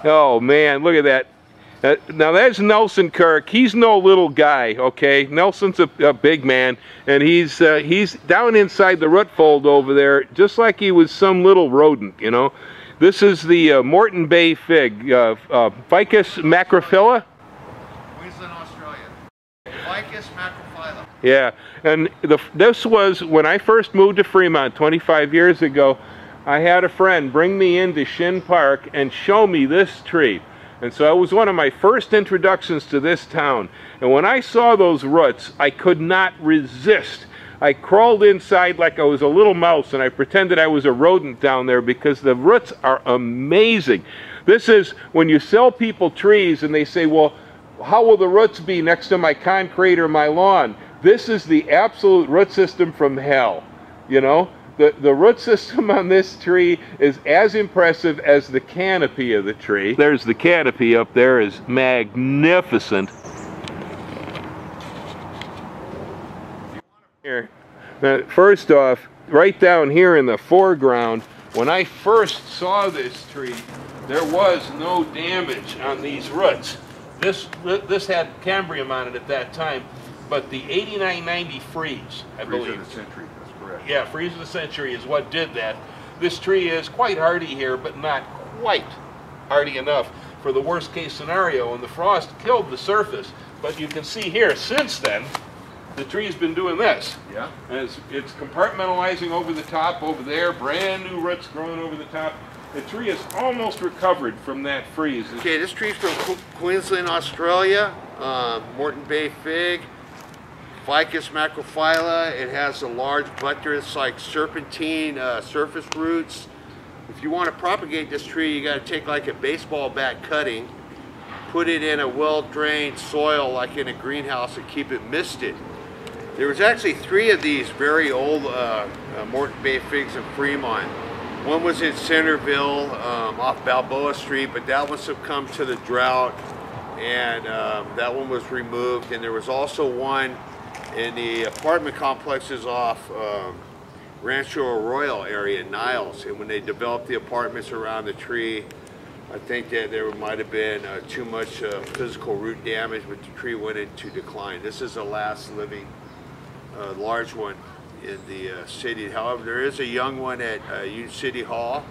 Oh man, look at that. Now that's Nelson Kirk. He's no little guy, okay? Nelson's a big man, and he's down inside the root fold over there, just like he was some little rodent, you know. This is the Moreton Bay fig, Ficus Macrophylla. Queensland, Australia. Ficus Macrophylla. Yeah, and this was when I first moved to Fremont 25 years ago. I had a friend bring me into Shinn Park and show me this tree. And so it was one of my first introductions to this town. And when I saw those roots, I could not resist. I crawled inside like I was a little mouse, and I pretended I was a rodent down there because the roots are amazing. This is when you sell people trees and they say, well, how will the roots be next to my concrete or my lawn? This is the absolute root system from hell, you know? The root system on this tree is as impressive as the canopy of the tree. There's the canopy up there, is magnificent. Here, first off, right down here in the foreground, when I first saw this tree, there was no damage on these roots. This had cambium on it at that time, but the 89-90 freeze, I believe. Freeze of the century. Yeah, freeze of the century is what did that. This tree is quite hardy here, but not quite hardy enough for the worst case scenario, and the frost killed the surface. But you can see here, since then, the tree's been doing this. Yeah. And it's compartmentalizing over the top, over there, brand new roots growing over the top. The tree is almost recovered from that freeze. Okay, this tree's from Queensland, Australia, Moreton Bay fig. Ficus Macrophylla. It has a large buttress like serpentine surface roots. If you want to propagate this tree, you got to take like a baseball bat cutting, put it in a well-drained soil like in a greenhouse and keep it misted. There was actually 3 of these very old Moreton Bay figs in Fremont. One was in Centerville off Balboa Street, but that one succumbed to the drought, and that one was removed. And there was also one in the apartment complexes off Rancho Arroyo area in Niles, and when they developed the apartments around the tree, I think that there might have been too much physical root damage, but the tree went into decline. This is the last living large one in the city. However, there is a young one at Union City Hall,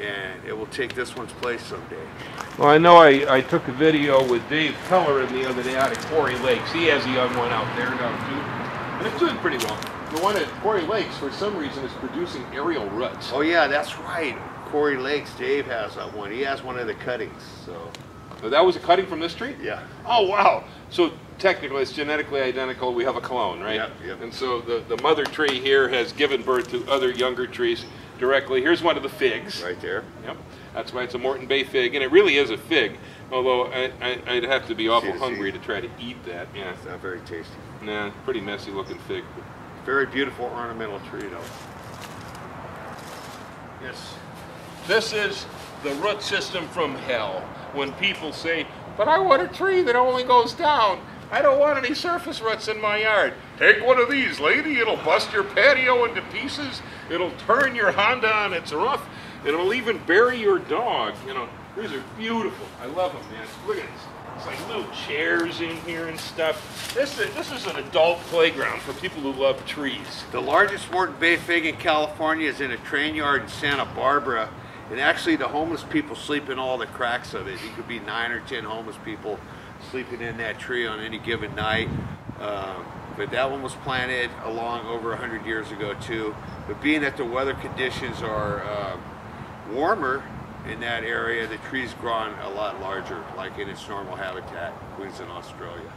and it will take this one's place someday. Well, I know I took a video with Dave Pellerin the other day out at Quarry Lakes. He has a young one out there now too, and it's doing pretty well. The one at Quarry Lakes, for some reason, is producing aerial roots. Oh yeah, that's right. Quarry Lakes, Dave has that one. He has one of the cuttings. So that was a cutting from this tree? Yeah. Oh wow. So technically it's genetically identical. We have a clone, right? Yep, yep. And so the mother tree here has given birth to other younger trees directly. Here's one of the figs. Right there. Yep. That's why it's a Moreton Bay fig, and it really is a fig, although I'd have to be awful hungry to try to eat that. Yeah. It's not very tasty. Nah, pretty messy looking fig. Very beautiful ornamental tree though. Yes. This is the root system from hell. When people say, but I want a tree that only goes down. I don't want any surface roots in my yard. Take one of these, lady. It'll bust your patio into pieces. It'll turn your Honda on its roof. It'll even bury your dog. You know, these are beautiful. I love them, man. Look at this. It's like little chairs in here and stuff. This is an adult playground for people who love trees. The largest Moreton Bay fig in California is in a train yard in Santa Barbara. And actually the homeless people sleep in all the cracks of it. It could be 9 or 10 homeless people sleeping in that tree on any given night. But that one was planted along over 100 years ago too. But being that the weather conditions are warmer in that area, the tree's grown a lot larger, like in its normal habitat, Queensland, Australia.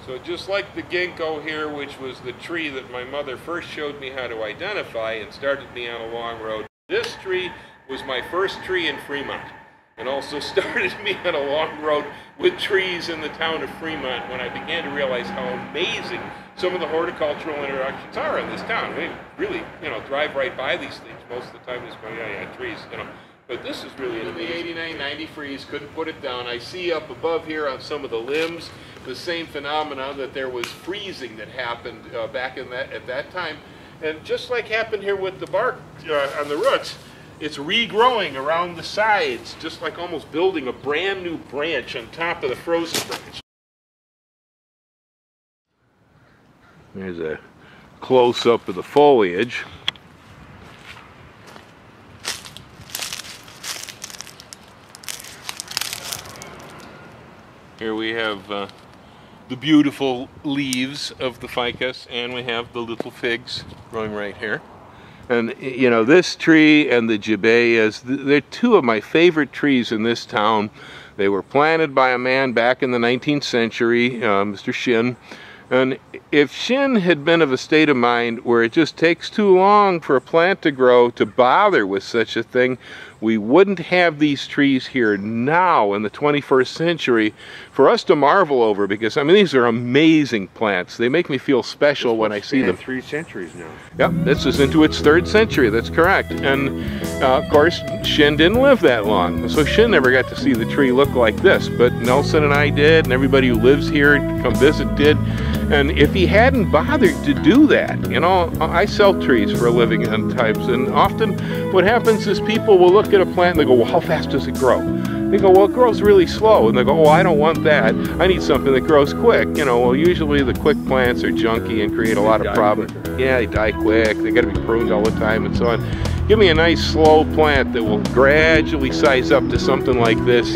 So just like the ginkgo here, which was the tree that my mother first showed me how to identify and started me on a long road, this tree was my first tree in Fremont, and also started me on a long road with trees in the town of Fremont when I began to realize how amazing some of the horticultural interactions are in this town. We really, you know, drive right by these things. Most of the time just going, yeah, trees, you know. But this is really in the 89-90 freeze, couldn't put it down. I see up above here on some of the limbs the same phenomena that there was freezing that happened back in at that time. And just like happened here with the bark on the roots, it's regrowing around the sides, just like almost building a brand new branch on top of the frozen branch. There's a close-up of the foliage. Here we have the beautiful leaves of the ficus, and we have the little figs growing right here. And you know, this tree and the jabeyas, they're two of my favorite trees in this town. They were planted by a man back in the 19th century, Mr. Shinn. And if Shinn had been of a state of mind where it just takes too long for a plant to grow to bother with such a thing, we wouldn't have these trees here now in the 21st century for us to marvel over, because I mean, these are amazing plants. They make me feel special when I see them. 3 centuries now. Yep, this is into its 3rd century, that's correct. And of course, Shinn didn't live that long, so Shinn never got to see the tree look like this, but Nelson and I did, and everybody who lives here come visit did. And if he hadn't bothered to do that, you know, I sell trees for a living sometimes, and often what happens is people will look at a plant and they go, well, how fast does it grow? They go, well, it grows really slow. And they go, oh, I don't want that. I need something that grows quick. You know, well, usually the quick plants are junky and create a lot of problems. Yeah, they die quick. They got to be pruned all the time and so on. Give me a nice slow plant that will gradually size up to something like this.